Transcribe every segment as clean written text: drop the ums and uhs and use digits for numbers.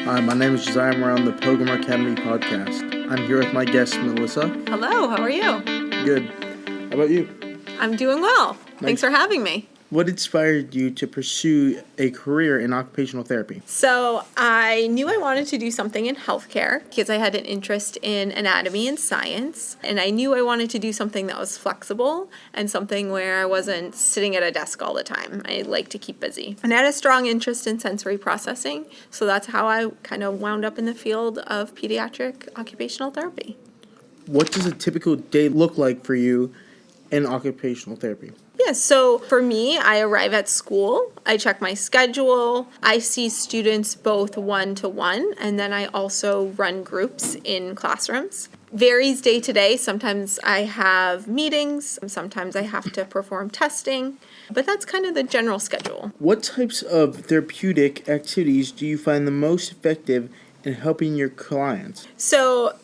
Hi, my name is Jaziah. We're on the Pilgrim Academy podcast. I'm here with my guest, Melissa. Hello, how are you? Good. How about you? I'm doing well. Thanks for having me. What inspired you to pursue a career in occupational therapy? So I knew I wanted to do something in healthcare because I had an interest in anatomy and science. And I knew I wanted to do something that was flexible and something where I wasn't sitting at a desk all the time. I like to keep busy. And I had a strong interest in sensory processing. So that's how I kind of wound up in the field of pediatric occupational therapy. What does a typical day look like for you in occupational therapy? Yeah, so for me, I arrive at school, I check my schedule, I see students both one-to-one, and then I also run groups in classrooms. Varies day to day. Sometimes I have meetings, sometimes I have to perform testing, but that's kind of the general schedule. What types of therapeutic activities do you find the most effective in helping your clients? So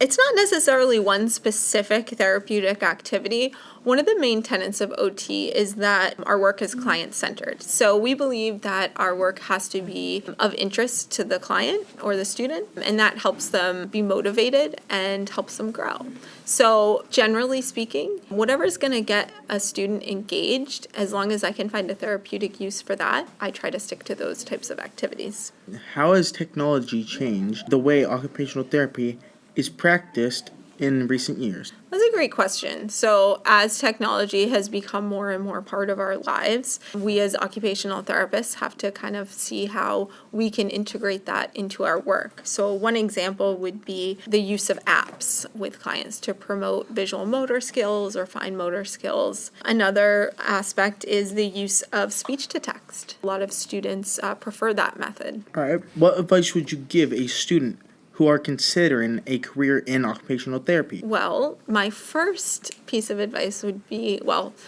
it's not necessarily one specific therapeutic activity. One of the main tenets of OT is that our work is client-centered. So we believe that our work has to be of interest to the client or the student, and that helps them be motivated and helps them grow. So generally speaking, whatever is going to get a student engaged, as long as I can find a therapeutic use for that, I try to stick to those types of activities. How has technology changed the way occupational therapy is practiced in recent years? That's a great question. So as technology has become more and more part of our lives, we as occupational therapists have to kind of see how we can integrate that into our work. So one example would be the use of apps with clients to promote visual motor skills or fine motor skills. Another aspect is the use of speech to text. A lot of students prefer that method. All right. What advice would you give a student who are considering a career in occupational therapy? Well, my first piece of advice would be,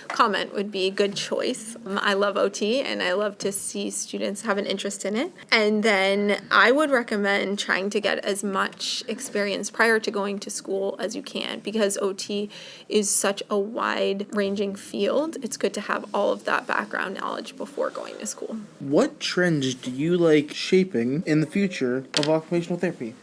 comment would be good choice. I love OT and I love to see students have an interest in it. And then I would recommend trying to get as much experience prior to going to school as you can, because OT is such a wide-ranging field. It's good to have all of that background knowledge before going to school. What trends do you like shaping in the future of occupational therapy?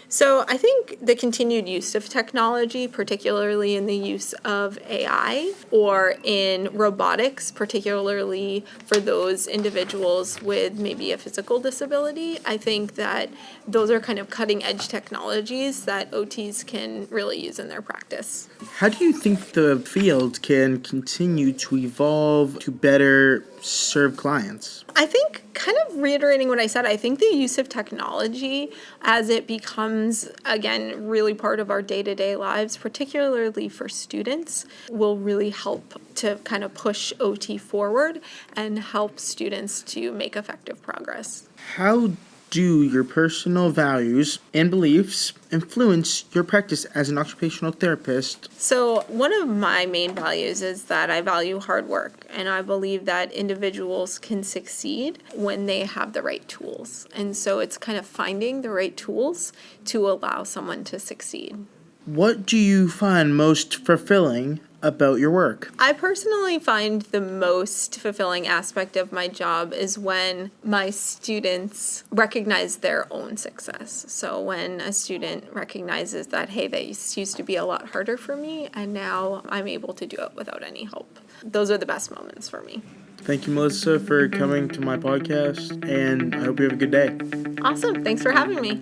So I think the continued use of technology, particularly in the use of AI or in robotics, particularly for those individuals with maybe a physical disability, I think that those are kind of cutting edge technologies that OTs can really use in their practice. How do you think the field can continue to evolve to better serve clients? I think, kind of reiterating what I said, I think the use of technology as it becomes, again, really part of our day-to-day lives, particularly for students, will really help to kind of push OT forward and help students to make effective progress. How do your personal values and beliefs influence your practice as an occupational therapist? So one of my main values is that I value hard work, and I believe that individuals can succeed when they have the right tools. And so it's kind of finding the right tools to allow someone to succeed. What do you find most fulfilling about your work? I personally find the most fulfilling aspect of my job is when my students recognize their own success. So when a student recognizes that, hey, this used to be a lot harder for me, and now I'm able to do it without any help. Those are the best moments for me. Thank you, Melissa, for coming to my podcast, and I hope you have a good day. Awesome. Thanks for having me.